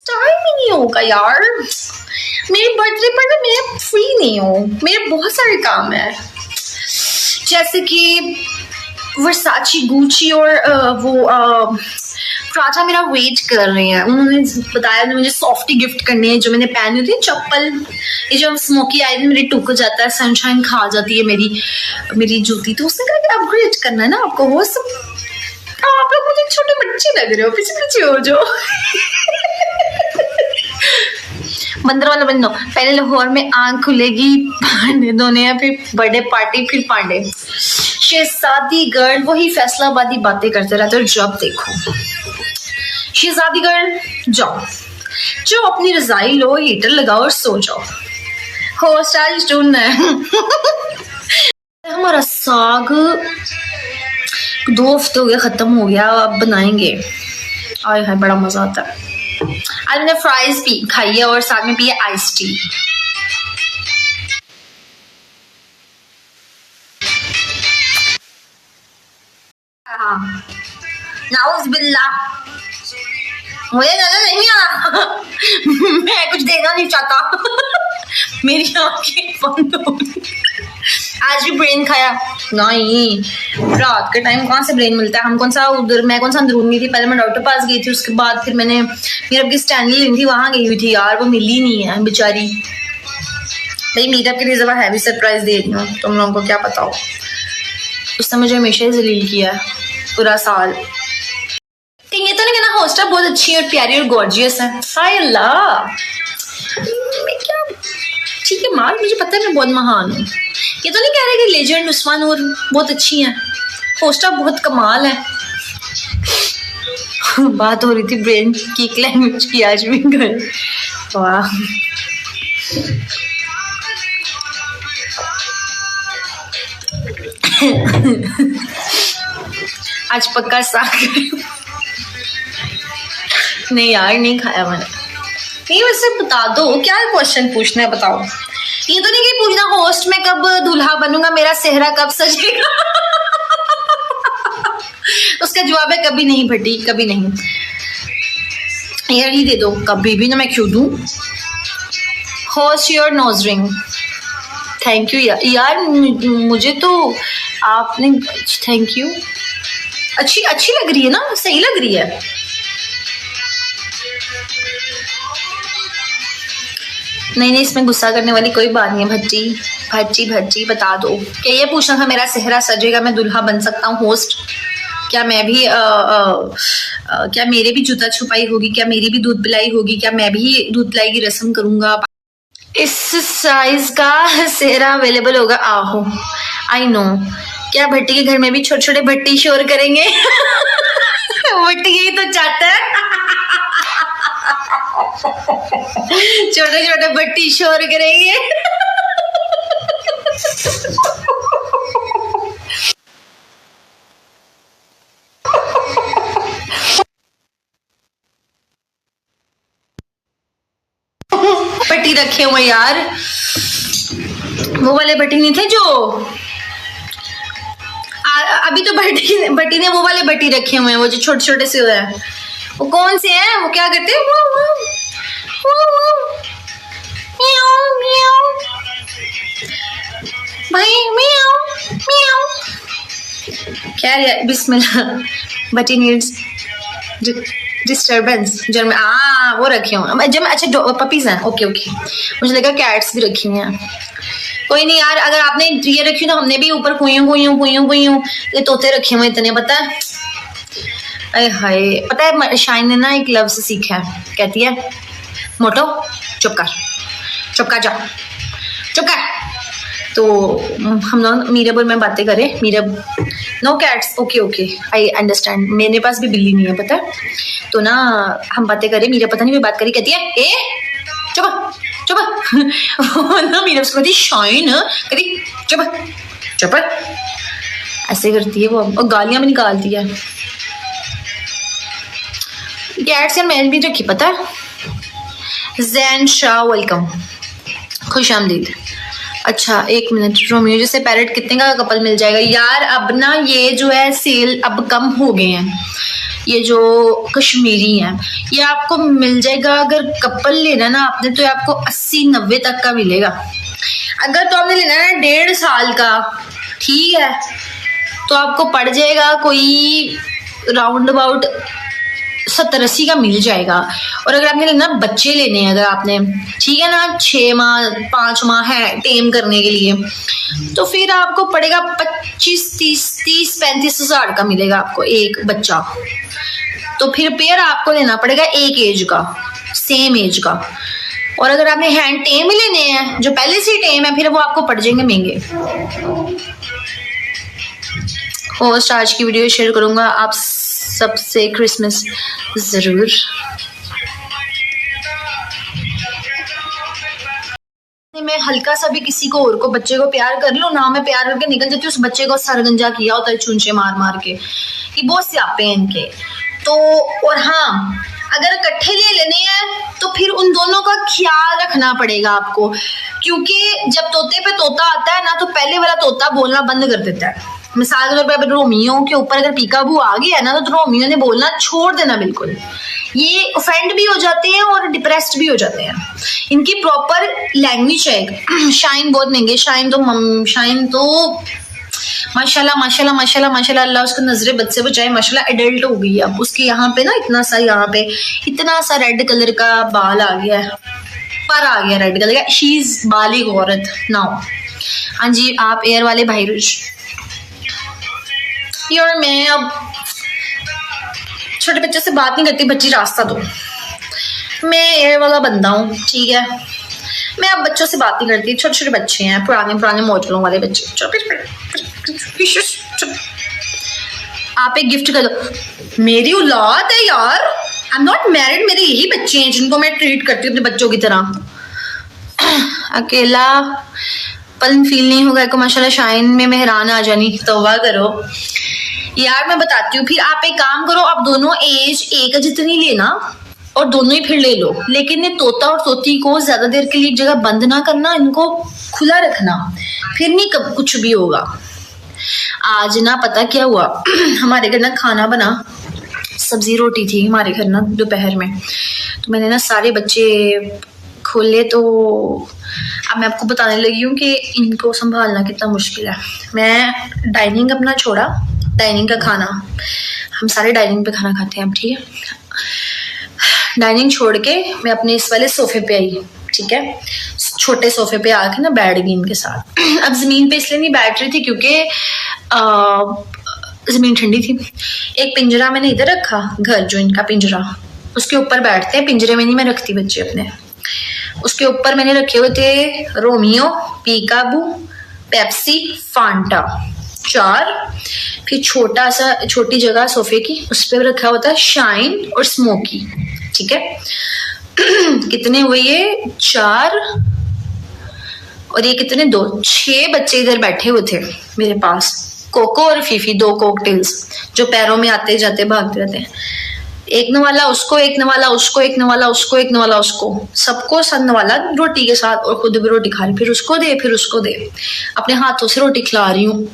Time ही नहीं होगा यार, मेरे बर्थडे पर ना मैं फ्री नहीं हूँ, मेरे बहुत सारे काम है, जैसे कि वर्साची, गुची और वो प्राचा मेरा वेट कर रहे हैं। उन्होंने बताया मुझे सॉफ्टी गिफ्ट करनी है, जो मैंने पहनी होती है चप्पल, ये जो स्मोकी आई मेरी टुक जाता है, सनशाइन खा जाती है मेरी जूती, तो उसने कहा कि अपग्रेड करना है ना आपको। वो सब आप लोग मुझे छोटे बच्चे लग रहे हो, पीछे पीछे हो जो बंदर वाला बनो। पहले लाहौर में आंख खुलेगी पांडे धोने हैं, फिर बर्थडे पार्टी, फिर पांडे। शहजादी गर्ल वही फैसलाबादी बातें करते रहते हो जब देखो। शहजादी गर्ल जाओ अपनी रजाई लो, हीटर लगाओ और सो जाओ। होस्ट आज ढूंढना है हमारा साग 2 हफ्ते हो गया खत्म हो गया, अब बनाएंगे। आय हाय बड़ा मजा आता है। आज मैंने फ्राइज खाई है और साथ में पिए आइस टी। नाउज़ुबिल्लाह, मुझे नजर नहीं आ रहा मैं कुछ देखना नहीं चाहता मेरी आंखें बंद हो गई। आज भी ब्रेन खाया नहीं, रात के टाइम कहाँ से ब्रेन मिलता है। मैं कौन सा अंदरूनी थी, पहले मैं डॉक्टर पास गई थी, उसके बाद फिर मैंने मेरे अब की स्टैंडली लेनी थी, वहां गई हुई थी यार, वो मिली नहीं है बेचारी। भाई मीटअप के लिए जब हैवी सरप्राइज दे रही हूँ, तुम लोगों को क्या पता हो, उसने मुझे हमेशा ही जलील किया है पूरा साल। ये तो नहीं कहना होस्ट बहुत अच्छी और प्यारी और गॉर्जियस है, हाय अल्लाह मैं क्या, ठीक है माल, मुझे पता है मैं बहुत महान हूँ। ये तो नहीं कह रहे कि लेजेंड उस्मान और बहुत अच्छी हैं, होस्टा बहुत कमाल है। बात हो रही थी ब्रेन की लैंग्वेज की आज भी घर, वाह आज पक्का साग नहीं यार नहीं खाया मैंने। नहीं वैसे बता दो क्या क्वेश्चन पूछना है, बताओ। ये तो नहीं कि पूछना होस्ट में कब दूल्हा बनूंगा, मेरा सेहरा कब सजेगा उसका जवाब है कभी नहीं भट्टी, कभी नहीं। यार ये दे दो कभी भी ना, मैं क्यों दूं। Host your nose ring, thank you यार मुझे तो आपने, थैंक यू, अच्छी लग रही है ना, सही लग रही है। नहीं इसमें गुस्सा करने वाली कोई बात नहीं है भट्टी बता दो। क्या ये पूछना था मेरा सेहरा सजेगा, मैं दुल्हा बन सकता हूँ होस्ट, क्या मैं भी क्या मेरे भी जूता छुपाई होगी, क्या मेरी भी दूध पिलाई होगी, क्या मैं भी दूध पिलाई की रस्म करूंगा। इस साइज का सेहरा अवेलेबल होगा, आहो आई नो। क्या भट्टी के घर में भी छोटे छोटे भट्टी शोर करेंगे भट्टी यही तो चाहता है छोटे छोटे भट्टी शोर करेंगे भट्टी रखे हुए यार, वो वाले भट्टी नहीं थे जो अभी तो भट्टी ने वो वाले भट्टी रखे हुए हैं, वो जो छोटे छोटे से हुए हैं, वो कौन से हैं, वो क्या करते हैं, भाई क्या यार, बिस्मिल्लाह, भट्टी नीड्स डिस्टर्बेंस जब वो रखे हुए जब अच्छा पपीज हैं, ओके मुझे लगा कैट्स भी रखी हुई हैं। कोई नहीं यार, अगर आपने ये रखी तो हमने भी ऊपर कुइयों ये तोते रखे हुए इतने, पता है। अरे हाय पता है शाइन ने ना एक लफ्ज सीखा है, कहती है मोटो चुप कर तो हम लोग मीरब और मैं बातें करें, Meerab no cats, okay I understand, मेरे पास भी बिल्ली नहीं है पता है, तो ना हम बातें करें, मीरब पता नहीं मैं बात करी, कहती है ए चुप ना, मीरब से कहती शाइन, कहती चुप ऐसे करती है वो, और गालियां भी निकालती है। कैट्स यार मैंने भी रखी पता है। जैन शाह वेलकम, खुश आमदीद। अच्छा 1 मिनट, रोमियो जैसे पैरेट कितने का कपल मिल जाएगा यार। अब ना ये जो है सेल अब कम हो गए हैं, ये जो कश्मीरी है। ये आपको मिल जाएगा, अगर कपल लेना ना आपने तो ये आपको 80-90 तक का मिलेगा। अगर तो आपने लेना है 1.5 साल का, ठीक है, तो आपको पड़ जाएगा कोई राउंड अबाउट 70-80 का मिल जाएगा। और अगर आपने लेना बच्चे लेने हैं, अगर आपने, ठीक है ना, 6 माह 5 माह है टेम करने के लिए, तो फिर आपको पड़ेगा 25-30-35 हज़ार का मिलेगा आपको एक बच्चा। तो फिर पेयर आपको लेना पड़ेगा एक एज का, सेम एज का। और अगर आपने हैंड टेम ही लेने हैं जो पहले से टेम है, फिर वो आपको पड़ जाएंगे महंगे। होस्ट आज की वीडियो शेयर करूंगा आप सबसे क्रिसमस जरूर। मैं हल्का सा भी किसी को और को बच्चे को प्यार कर लूं ना, मैं प्यार करके निकल जाती हूँ, उस बच्चे को सरगंजा किया होता है चूंचे मार मार के, कि बहुत स्यापे हैं इनके तो। और हाँ, अगर इकट्ठे ले लेने हैं तो फिर उन दोनों का ख्याल रखना पड़ेगा आपको, क्योंकि जब तोते पे तोता आता है ना तो पहले वाला तोता बोलना बंद कर देता है। मिसाल के तौर पर रोमियो के ऊपर अगर पीकाबू आ गया ना तो रोमियो ने बोलना छोड़ देना बिल्कुल। ये ऑफेंड भी हो जाते हैं और डिप्रेस्ड भी हो जाते हैं। इनकी प्रॉपर लैंग्वेज है। शाइन बहुत महंगे, शाइन तो माशाल्लाह माशाल्लाह माशाल्लाह माशाल्लाह, अल्लाह उसको नजरे बद से बचाए, माशाल्लाह एडल्ट हो गई है अब। उसके यहाँ पे ना इतना सा, यहाँ पे इतना सा रेड कलर का बाल आ गया है, पर आ गया रेड कलर का। शी इज बालिग औरत नाउ। हाँ जी, आप एयर वाले भाई रुज यार, मैं अब छोटे बच्चों से बात नहीं करती, बच्ची रास्ता दो। मैं एयर वाला बंदा हूँ, ठीक है, मैं अब बच्चों से बात नहीं करती। छोटे छोटे बच्चे हैं, पुराने मॉडलों वाले बच्चे। आप एक गिफ्ट कर दो। मेरी औलाद है यार, आई एम नॉट मैरिड, मेरे यही बच्चे हैं जिनको मैं ट्रीट करती हूँ अपने बच्चों की तरह। अकेला पन फील नहीं होगा को माशाल्लाह। शाइन में मेहरान आ जानी, तौबा करो यार। मैं बताती हूँ, फिर आप एक काम करो, आप दोनों एज एक जितनी लेना और दोनों ही फिर ले लो, लेकिन ये तोता और तोती को ज्यादा देर के लिए एक जगह बंद ना करना, इनको खुला रखना, फिर नहीं कब कुछ भी होगा। आज ना पता क्या हुआ, हमारे घर ना खाना बना, सब्जी रोटी थी हमारे घर ना दोपहर में, तो मैंने ना सारे बच्चे खोले, तो अब मैं आपको बताने लगी हूँ कि इनको संभालना कितना मुश्किल है। मैं डाइनिंग अपना छोड़ा, डाइनिंग का खाना, हम सारे डाइनिंग पे खाना खाते हैं अब, ठीक है। डाइनिंग छोड़ के मैं अपने इस वाले सोफे पे आई, ठीक है, छोटे सोफे पे आके ना बैठ गई इनके साथ। अब जमीन पे इसलिए नहीं बैठ रही थी क्योंकि जमीन ठंडी थी। एक पिंजरा मैंने इधर रखा, घर जो इनका पिंजरा, उसके ऊपर बैठते हैं। पिंजरे में नहीं मैं रखती बच्चे अपने, उसके ऊपर मैंने रखे हुए थे रोमियो, पीकाबू, पेप्सी, फांटा 4। फिर छोटा सा, छोटी जगह सोफे की, उस पर रखा होता है शाइन और स्मोकी, ठीक है। कितने हुए ये? 4 और ये कितने? 2, 6 बच्चे इधर बैठे हुए थे मेरे पास। कोको और फीफी, 2 कॉकटेल्स जो पैरों में आते जाते भागते रहते हैं। एक नवाला उसको, एक नवाला उसको, एक नवाला उसको, एक नवाला उसको, सबको सब नवाला रोटी के साथ, और खुद भी रोटी खा रही, फिर उसको दे, फिर उसको दे, अपने हाथों से रोटी खिला रही हूँ।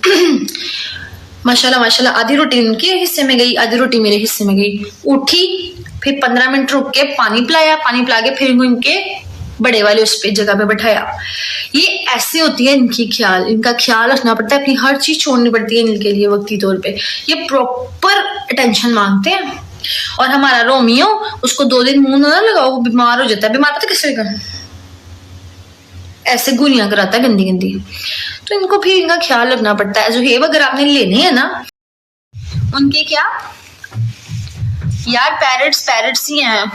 माशाल्लाह माशाल्लाह। आधी रोटी उनके हिस्से में गई, आधी रोटी मेरे हिस्से में गई। उठी, फिर 15 मिनट रुक के पानी पिलाया, पानी पिला के फिर इनके बड़े वाले उस पे जगह पे बैठाया। ये ऐसे होती है इनकी ख्याल, इनका ख्याल रखना पड़ता है, अपनी हर चीज छोड़नी पड़ती है इनके लिए वक्ती तौर पे। ये प्रॉपर अटेंशन मांगते हैं। और हमारा रोमियो, उसको 2 दिन मुंह ना लगाओ, वो बीमार हो जाता है। बीमार पता कैसे होगा? ऐसे गोलियां कराता है गंदी गंदी। तो इनको फिर इनका ख्याल रखना पड़ता है। जो हेब अगर आपने लेने हैं ना, उनके क्या यार, पैरट्स ही हैं।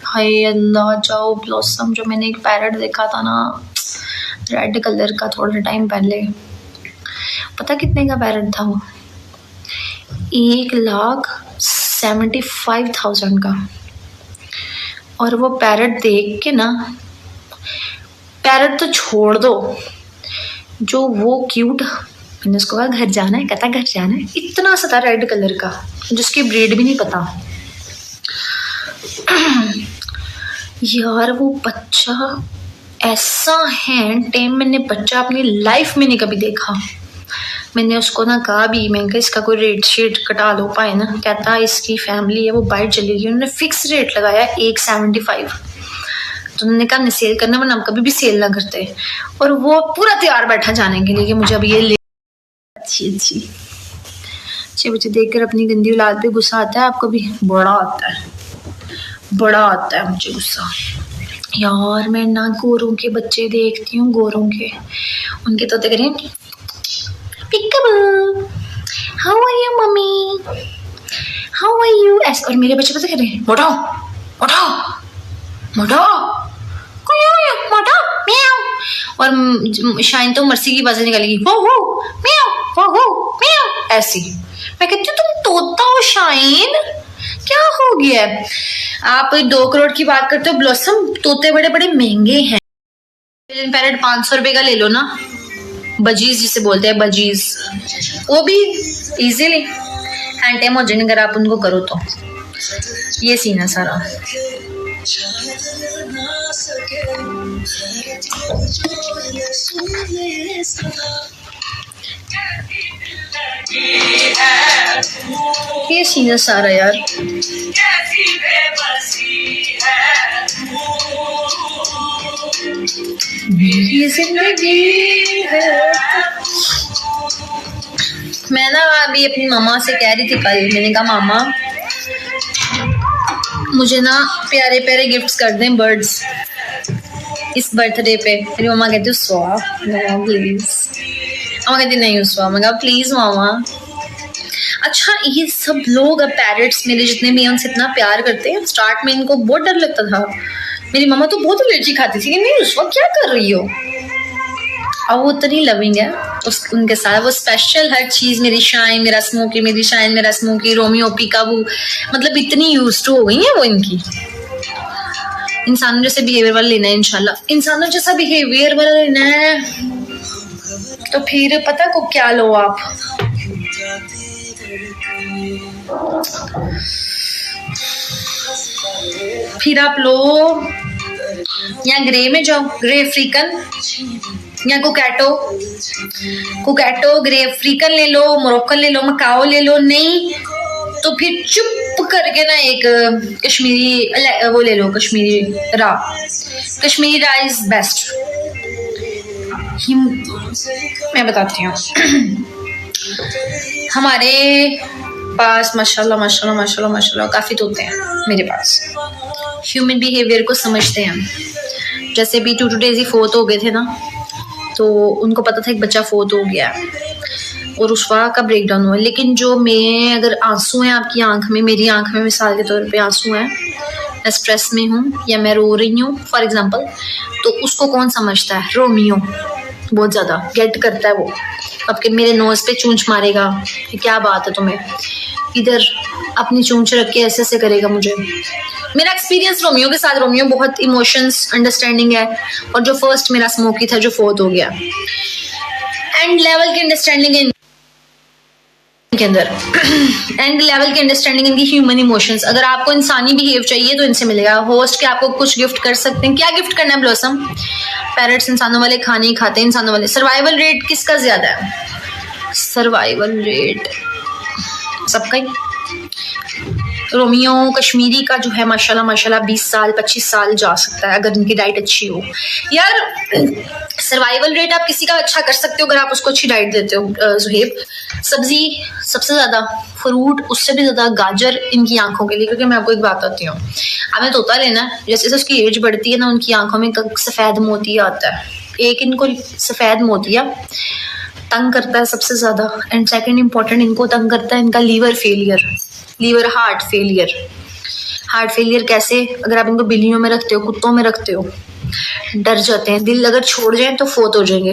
हाय अल्लाह, जाओ ब्लॉसम। जो मैंने एक पैरट देखा था ना, रेड कलर का, थोड़ा टाइम पहले, पता कितने का पैरट था वो? 1,75,000 का। और वो पैरट देख के ना, पैरट तो छोड़ दो, जो वो क्यूट, मैंने उसको कहा घर जाना है, कहता घर जाना है, इतना सा था रेड कलर का, जिसकी ब्रीड भी नहीं पता। यार वो बच्चा ऐसा है टेम, मैंने बच्चा अपनी लाइफ में नहीं कभी देखा। मैंने उसको ना कहा भी, मैंने कहा इसका कोई रेट शेट कटा लो पाए ना। कहता इसकी फैमिली है वो बाहर चलेगी, उन्होंने फिक्स रेट लगाया 175। तो उन्होंने कहा हमने सेल करना वरना हम कभी भी सेल ना करते। और वो पूरा तैयार बैठा जाने के लिए कि मुझे अब ये ले। अच्छे बच्चे देखकर अपनी गंदी औलाद पे गुस्सा आता है आपको भी? बड़ा आता है, बड़ा आता है मुझे गुस्सा यार। मैं ना गोरों के बच्चे देखती हूँ, गोरों के, उनके तोते करें peekaboo, how are you mummy, how are you ऐसे। और मेरे बच्चे पता कर रहे हैं मोटा मोटा मोटा मोटा म्याऊ। और शाइन तो मर्सी की बातें निकालेगी हो म्याऊ म्याऊ ऐसी। मैं कहती हूँ तुम तोता हो शाइन, क्या हो गया है? आप 2 करोड़ की बात करते हो ब्लॉसम, तोते बड़े बड़े महंगे हैं। पैरेट 500 रुपए का ले लो ना, बजीज जिसे बोलते हैं बजीज, वो भी इजीली हैंड टाइम हो जाएंगे अगर आप उनको करो तो। ये सीन है सारा। ये सीन है सारा यार। ये जिंदगी है। मैं ना अभी अपनी मामा से कह रही थी कल, मैंने कहा मामा मुझे ना प्यारे प्यारे गिफ्ट्स कर दें बर्ड्स इस बर्थडे पे। मेरी मामा कहती उसवा प्लीज, मामा कहती नहीं उसवा। मैं कहा प्लीज मामा। अच्छा ये सब लोग अब पैरट्स मेरे जितने भी हैं उनसे इतना प्यार करते हैं। स्टार्ट में इनको बहुत डर लगता था, मेरी मामा तो बहुत एलर्जी खाती थी कि नहीं उसवा क्या कर रही हो। अब वो इतनी लविंग है उनके साथ, वो स्पेशल हर चीज, मेरी शाइन मेरा स्मोकी, मेरी शाइन मेरा स्मोकी, रोमियो पीकाबू, मतलब इतनी यूज टू हो गई है वो इनकी। इंसानों जैसे बिहेवियर वाला लेना है इंशाल्लाह, इंसानों जैसा बिहेवियर वाला लेना है तो फिर पता को क्या लो आप। फिर आप लो या ग्रे में जाओ, ग्रे अफ्रीकन या कुकैटो, कुकैटो ग्रे अफ्रीकन ले लो, मोरक्कन ले लो, मकाओ ले लो। नहीं तो फिर चुप करके ना एक कश्मीरी वो ले लो, कश्मीरी रा। कश्मीरी रा इज बेस्ट। मैं बताती हूँ हमारे पास माशाल्लाह माशाल्लाह माशाल्लाह माशाल्लाह काफ़ी तोते हैं मेरे पास, ह्यूमन बिहेवियर को समझते हैं। जैसे भी 2 डेज ही फोत हो गए थे ना, तो उनको पता था एक बच्चा फोत हो गया और उसवा का ब्रेक डाउन हुआ। लेकिन जो मैं अगर आंसू हैं आपकी आंख में, मेरी आंख में मिसाल के तौर पे आंसू हैं, मैं स्ट्रेस में हूँ या मैं रो रही हूँ फॉर एग्जांपल, तो उसको कौन समझता है? रोमियो बहुत ज़्यादा गेट करता है वो। अब के मेरे नोज पे चूंच मारेगा, क्या बात है तुम्हें, इधर अपनी चूंच रख के ऐसे ऐसे करेगा मुझे। मेरा एक्सपीरियंस रोमियो के साथ, रोमियो बहुत इमोशंस अंडरस्टैंडिंग है। और जो फर्स्ट मेरा स्मोकी था जो फोर्थ हो गया, एंड लेवल की अंडरस्टैंडिंग के अंदर एंड लेवल की अंडरस्टैंडिंग इनकी ह्यूमन इमोशंस। अगर आपको इंसानी बिहेव चाहिए तो इनसे मिलेगा। होस्ट के आपको कुछ गिफ्ट कर सकते हैं। क्या गिफ्ट करना है ब्लॉसम? पैरट्स इंसानों वाले खाने ही खाते हैं, इंसानों वाले। सर्वाइवल रेट किसका ज्यादा है? सर्वाइवल रेट सबका ही। रोमियो कश्मीरी का जो है माशाल्लाह माशाल्लाह 20 साल 25 साल जा सकता है अगर इनकी डाइट अच्छी हो। यार सर्वाइवल रेट आप किसी का अच्छा कर सकते हो अगर आप उसको अच्छी डाइट देते हो। जुहेब, सब्जी सबसे ज़्यादा, फ्रूट उससे भी ज़्यादा, गाजर इनकी आंखों के लिए। क्योंकि मैं आपको एक बात बताती हूँ, आपने तोता लेना, जैसे जैसे उसकी एज बढ़ती है ना, उनकी आंखों में सफ़ेद मोतिया आता है। एक इनको सफ़ेद मोतिया तंग करता है सबसे ज़्यादा, एंड सेकेंड इम्पॉर्टेंट इनको तंग करता है इनका liver failure, liver heart failure. Heart failure कैसे? अगर आप इनको बिल्लियों में रखते हो, कुत्तों में रखते हो, डर जाते हैं, दिल अगर छोड़ जाए तो फोत हो जाएंगे।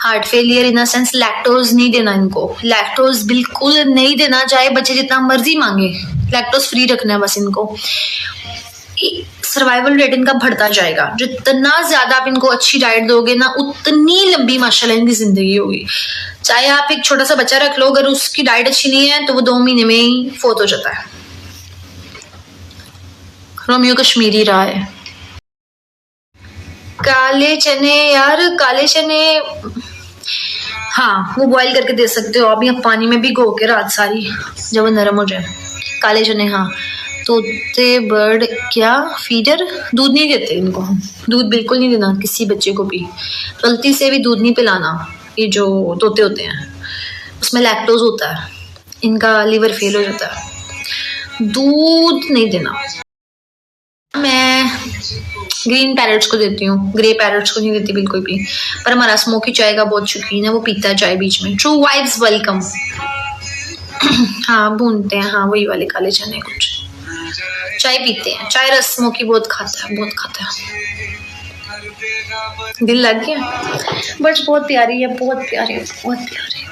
Heart failure in the sense lactose नहीं देना इनको, लैक्टोज बिल्कुल नहीं देना, चाहे बच्चे जितना मर्जी मांगे, लैक्टोज फ्री रखना है बस इनको। सर्वाइवल रेट इनका बढ़ता जाएगा। जितना ज्यादा आप इनको अच्छी डाइट दोगे ना, उतनी लंबी माशाल्लाह इनकी जिंदगी होगी। चाहे आप एक छोटा सा बच्चा रख लो, अगर उसकी डाइट अच्छी नहीं है तो वो 2 महीने में ही फोत हो जाता है। रोमियो कश्मीरी रहा है। काले चने, यार काले चने हाँ, वो बॉईल करके दे सकते हो अभी, आप पानी में भिगो के रात सारी, जब वो नरम हो जाए। काले चने, हाँ। तोते बर्ड क्या फीडर, दूध नहीं देते इनको हम, दूध बिल्कुल नहीं देना किसी बच्चे को भी, गलती से भी दूध नहीं पिलाना। ये जो तोते होते हैं उसमें लैक्टोज होता है, इनका लीवर फेल हो जाता है, दूध नहीं देना। मैं ग्रीन पैरट्स को देती हूँ, ग्रे पैरट्स को नहीं देती बिल्कुल भी। पर हमारा स्मोकी चाय का बहुत शौकीन है, वो पीता है चाय बीच में। True vibes welcome. हाँ भूनते हैं, हाँ वही वाले काले चने कुछ। चाय पीते हैं, चाय रस स्मोकी बहुत खाता है, बहुत खाता है। दिल लग गया, बट बहुत प्यारी है, बहुत प्यारी है, बहुत प्यारी है।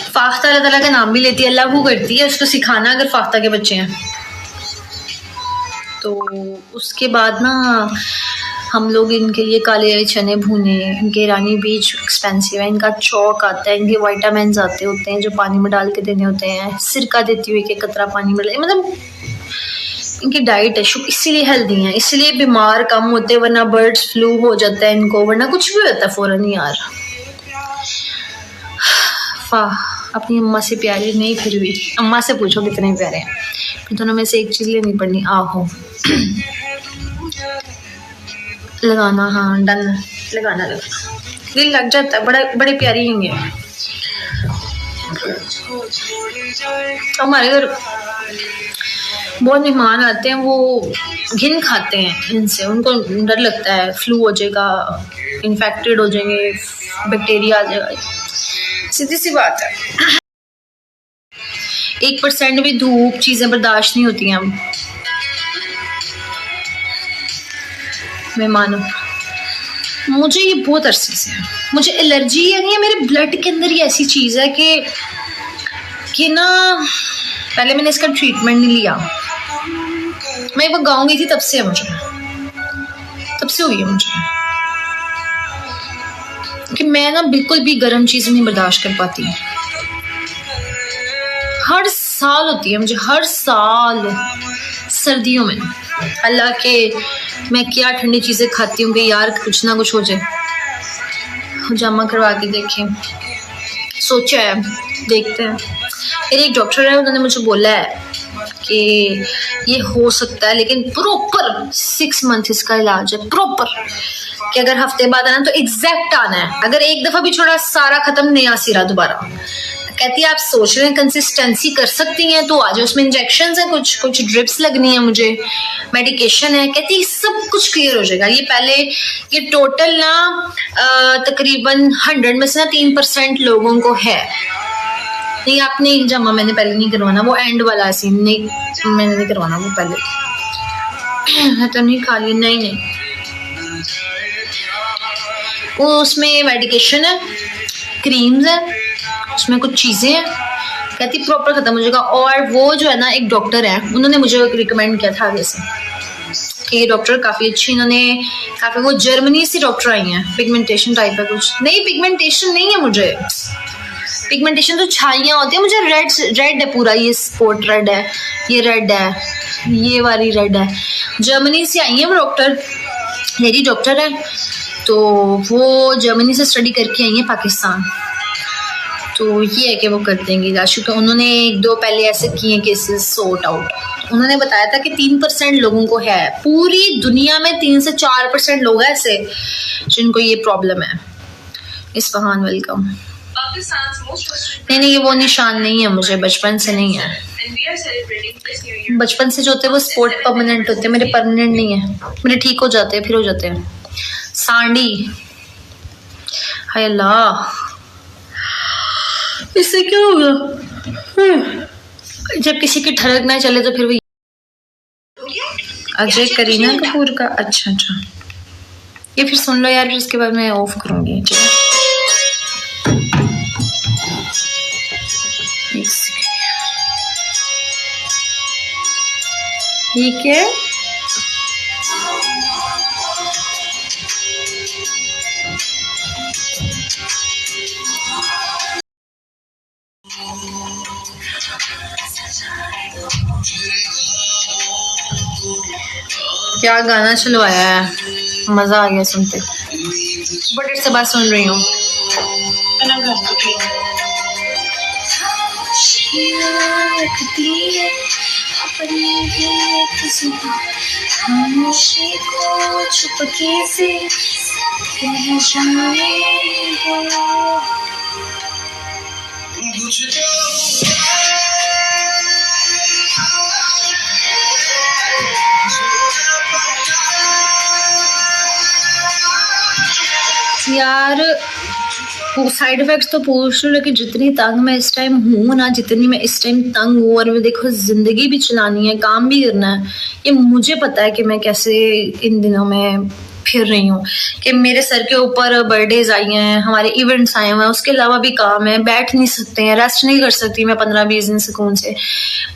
फाख्ता अल्लाह ताला का नाम भी लेती है, अल्लाह वो करती है उसको सिखाना अगर फाख्ता के बच्चे हैं तो। उसके बाद ना हम लोग इनके लिए काले चने भूने, इनके ईरानी बीज एक्सपेंसिव है, इनका चौक आता है, इनके विटामिन आते होते हैं जो पानी में डाल के देने होते हैं, सिरका देती हुई कि कतरा पानी में डाल, मतलब इनकी डाइट है, इसीलिए हेल्दी है, इसीलिए बीमार कम होते हैं, वरना बर्ड्स फ्लू हो जाता है इनको, वरना कुछ भी होता है फ़ौरन यार। अपनी अम्मा से प्यारे नहीं, फिर भी अम्मा से पूछो कितने प्यारे हैं। फिर दोनों में से एक चीज़ लेनी पड़नी। आहो लगाना, हाँ डन, लगाना दिल लग जाता है, बड़े प्यारे होंगे। हमारे घर बहुत मेहमान आते हैं, वो घिन खाते हैं इनसे, उनको डर लगता है फ्लू हो जाएगा, इन्फेक्टेड हो जाएंगे, बैक्टीरिया आ जाएगा, सीधी सी बात है। 1% भी धूप चीज़ें बर्दाश्त नहीं होती हैं मेहमानों। मुझे ये बहुत अरसे से है, मुझे एलर्जी है, नहीं है, मेरे ब्लड के अंदर ये ऐसी चीज़ है कि ना, पहले मैंने इसका ट्रीटमेंट नहीं लिया, मैं एक बार गाँव गई थी, तब से है मुझे, तब से हुई है मुझे कि मैं ना बिल्कुल भी गर्म चीज़ नहीं बर्दाश्त कर पाती। हर साल होती है मुझे, हर साल सर्दियों में। अल्लाह के मैं क्या ठंडी चीज़ें खाती हूँ कि यार कुछ ना कुछ हो जाए, जमा करवा के देखें, सोचा है, देखते हैं। मेरे एक डॉक्टर है, उन्होंने मुझे बोला है कि ये हो सकता है, लेकिन प्रॉपर 6 मंथ इसका इलाज है, प्रॉपर, कि अगर हफ्ते बाद आना तो एग्जैक्ट आना है, अगर एक दफ़ा भी छोड़ा सारा ख़त्म, नया सिरा दोबारा। कहती है आप सोच रहे हैं कंसिस्टेंसी कर सकती हैं तो आ जाओ, उसमें इंजेक्शंस हैं, कुछ ड्रिप्स लगनी है मुझे, मेडिकेशन है, कहती है सब कुछ क्लियर हो जाएगा। ये पहले ये टोटल ना तकरीबन 100 में से ना 3% लोगों को है। नहीं आपने जमा मैंने पहले नहीं करवाना, वो एंड वाला सीन नहीं, मैंने नहीं करवाना वो पहले तो नहीं खा ली, नहीं वो उसमें मेडिकेशन है, क्रीम्स है, उसमें कुछ चीज़ें हैं, कहती प्रॉपर ख़त्म हो जाएगा। और वो जो है ना एक डॉक्टर है, उन्होंने मुझे रिकमेंड किया था आगे से कि ये डॉक्टर काफ़ी अच्छी, इन्होंने काफ़ी, वो जर्मनी से डॉक्टर आई हैं, पिगमेंटेशन टाइप है कुछ, नहीं पिगमेंटेशन नहीं है मुझे, पिगमेंटेशन तो छाइयाँ होती है, मुझे रेड है पूरा, ये स्पॉट रेड है, ये रेड है, ये वाली रेड है। जर्मनी से आई है वो डॉक्टर, लेडी डॉक्टर है, तो वो जर्मनी से स्टडी करके आई है पाकिस्तान। तो ये है कि वो कर देंगे इलाज, क्योंकि उन्होंने 1-2 पहले ऐसे किए केसेस सॉर्ट आउट। उन्होंने बताया था कि 3% लोगों को है, पूरी दुनिया में 3 से 4% लोग हैं ऐसे जिनको ये प्रॉब्लम है। Isfahan welcome. नहीं ये वो निशान नहीं है मुझे, बचपन से नहीं है, बचपन से जो होते हैं वो स्पोर्ट परमानेंट होते हैं, मेरे परमानेंट नहीं है, मेरे ठीक हो जाते हैं, फिर हो जाते हैं। सांडी, हाय अल्लाह, इससे क्या होगा जब किसी की ठरक ना चले तो फिर वो अजय करीना कपूर का, अच्छा ये फिर सुन लो यार, उसके बाद मैं ऑफ करूंगी। ठीक है, क्या गाना चलवाया है, मजा आ गया सुनते। बट इससे बात सुन रही हूँ। खामोशी को चुपके से कह जाएगा। यार वो साइड इफेक्ट्स तो पूछ लो, लेकिन जितनी तंग मैं इस टाइम हूँ ना, जितनी मैं इस टाइम तंग हूँ, और मैं देखो जिंदगी भी चलानी है, काम भी करना है, ये मुझे पता है कि मैं कैसे इन दिनों में फिर रही हूँ। कि मेरे सर के ऊपर बर्थडेज आई हैं, हमारे इवेंट्स आए हुए हैं, उसके अलावा भी काम है, बैठ नहीं सकते हैं, रेस्ट नहीं कर सकती मैं 15-20 दिन सुकून से।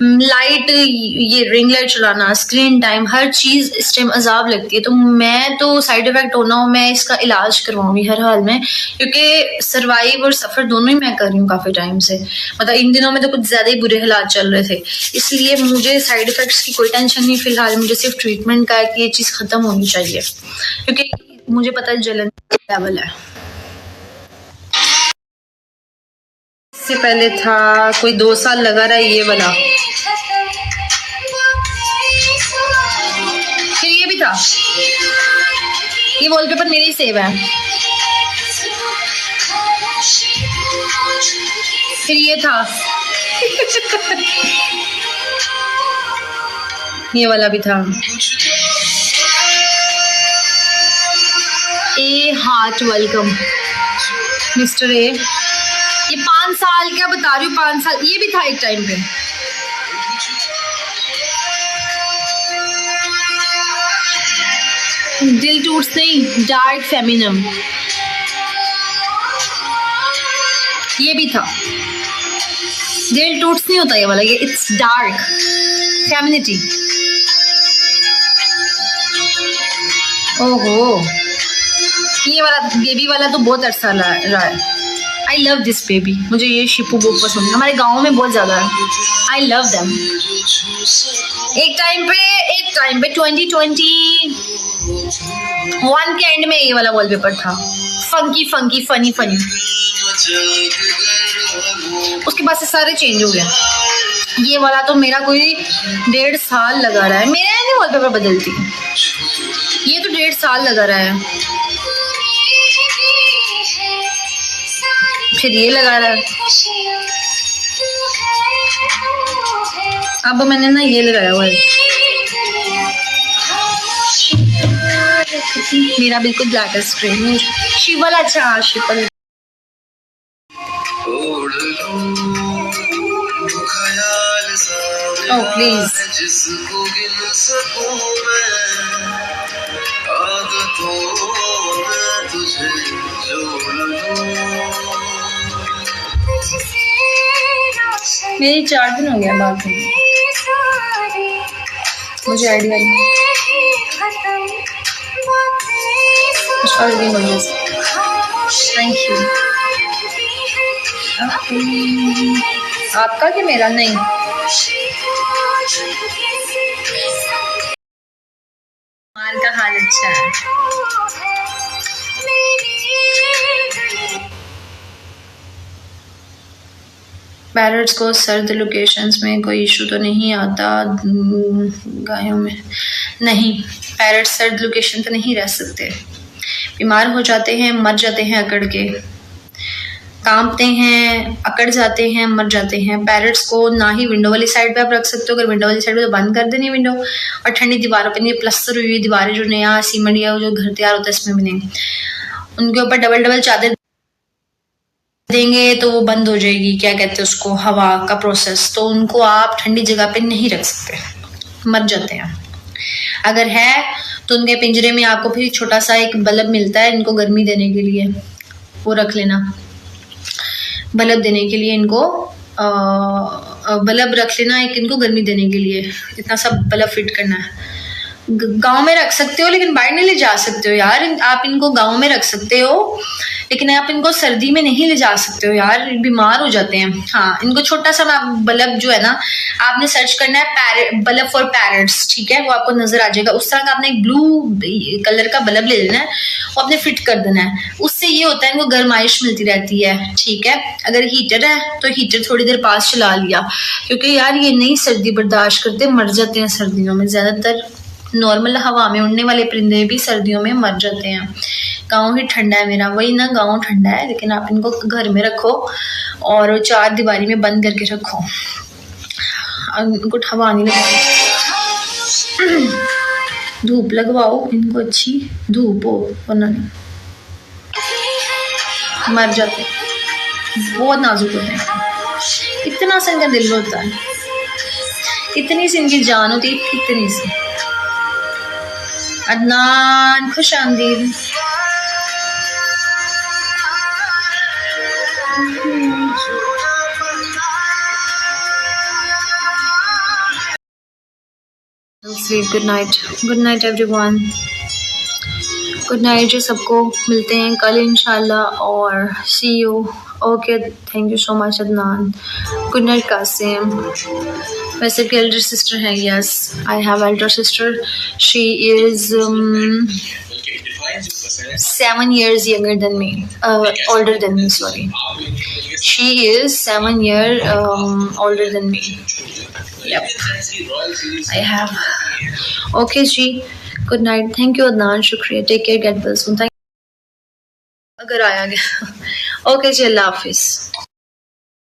लाइट, ये रिंग लाइट चलाना, स्क्रीन टाइम, हर चीज़ इस टाइम अजाब लगती है। तो मैं तो साइड इफेक्ट होना हो, मैं इसका इलाज करवाऊंगी हर हाल में, क्योंकि सर्वाइव और सफ़र दोनों ही मैं कर रही हूँ काफ़ी टाइम से। मतलब इन दिनों में तो कुछ ज़्यादा ही बुरे हालात चल रहे थे, इसलिए मुझे साइड इफेक्ट्स की कोई टेंशन नहीं फिलहाल। मुझे सिर्फ ट्रीटमेंट का है कि ये चीज़ ख़त्म होनी चाहिए, क्योंकि मुझे पता है जलन लेवल है। इससे पहले था कोई 2 साल लगा रहा है ये वाला, फिर ये भी था, ये वॉलपेपर मेरे ही सेव है, फिर ये था ये वाला भी था। ए हार्ट वेलकम मिस्टर ए, ये 5 साल, क्या बता रही हूँ, 5 साल। ये भी था एक टाइम पे। दिल टूट्स नहीं, डार्क फेमिनिन, ये भी था। दिल टूट्स नहीं होता ये वाला, ये इट्स डार्क फेमिनिटी। ओहो, ये वाला बेबी वाला तो बहुत अरसा रहा है। आई लव दिस बेबी, मुझे ये शिपू बहुत पसंद है, हमारे गांव में बहुत ज़्यादा है। I love them. एक टाइम पे 2021 के एंड में ये वाला वॉलपेपर था, फंकी फंकी फनी फनी। उसके बाद से सारे चेंज हो गए। ये वाला तो मेरा कोई 1.5 साल लगा रहा है, मेरा नहीं वॉलपेपर बदलती, ये तो 1.5 साल लगा रहा है। फिर ये लगा रहा है, अब मैंने ना ये लगाया हुआ है, मेरा बिल्कुल ब्लैक स्क्रीन। शिवल, अच्छा शिवल। ओह प्लीज, मेरी 4 दिन हो गया बात में, मुझे आइडिया नहीं। Thank you. आपका कि मेरा? नहीं, मार का हाल अच्छा है। पैरट्स को सर्द लोकेशंस में कोई इशू तो नहीं आता? गायों में नहीं, पैरट्स सर्द लोकेशन तो नहीं रह सकते, बीमार हो जाते हैं, मर जाते हैं अकड़ के, कांपते हैं, अकड़ जाते हैं, मर जाते हैं। पैरट्स को ना ही विंडो वाली साइड पे आप रख सकते हो, अगर विंडो वाली साइड पे तो बंद कर देनी विंडो, और ठंडी दीवारों पे नहीं, प्लस्तर हुई दीवारें जो नया सीमेंट या जो घर तैयार होता है इसमें भी नहीं, उनके ऊपर डबल चादर देंगे तो वो बंद हो जाएगी, क्या कहते हैं उसको, हवा का प्रोसेस, तो उनको आप ठंडी जगह पे नहीं रख सकते, मर जाते हैं। अगर है तो उनके पिंजरे में आपको फिर छोटा सा एक बल्ब मिलता है इनको गर्मी देने के लिए, वो रख लेना, बल्ब देने के लिए इनको बल्ब रख लेना एक, इनको गर्मी देने के लिए इतना सा बल्ब फिट करना है। गांव में रख सकते हो लेकिन बाहर नहीं ले जा सकते हो यार, आप इनको गांव में रख सकते हो लेकिन आप इनको सर्दी में नहीं ले जा सकते हो यार, बीमार हो जाते हैं। हाँ, इनको छोटा सा बल्ब जो है ना, आपने सर्च करना है बल्ब फॉर पैरट्स, ठीक है, वो आपको नजर आ जाएगा। उस तरह का आपने एक ब्लू कलर का बल्ब ले लेना है, वो आपने फिट कर देना है। उससे ये होता है इनको गर्माइश मिलती रहती है, ठीक है। अगर हीटर है तो हीटर थोड़ी देर पास चला लिया, क्योंकि यार ये नहीं सर्दी बर्दाश्त करते, मर जाते हैं सर्दियों में। ज्यादातर नॉर्मल हवा में उड़ने वाले परिंदे भी सर्दियों में मर जाते हैं। गाँव ही ठंडा है मेरा, वही ना, गाँव ठंडा है, लेकिन आप इनको घर में रखो और 4 दीवारी में बंद करके रखो, इनको हवा नहीं लगती। धूप लगवाओ इनको, अच्छी धूप हो, वरना मर जाते हैं, बहुत नाजुक होते हैं। इतना सा इनका दिल होता है, इतनी सी इनकी जान होती है, इतनी सी। अदनान खुश आमदीद। Good night everyone, good night जी सबको। मिलते हैं कल इंशाल्लाह और see you. Okay, thank you so much Adnan. Good night Kasim. वैसे की एल्डर सिस्टर है, yes I have elder sister, she is 7 years younger than me, older than me, sorry. She is 7 years older than me. Yep, I have. Okay जी, good night. Thank you Adnan, शुक्रिया, take care, get well soon. अगर आया गया। Okay जी, अल्लाह हाफिज।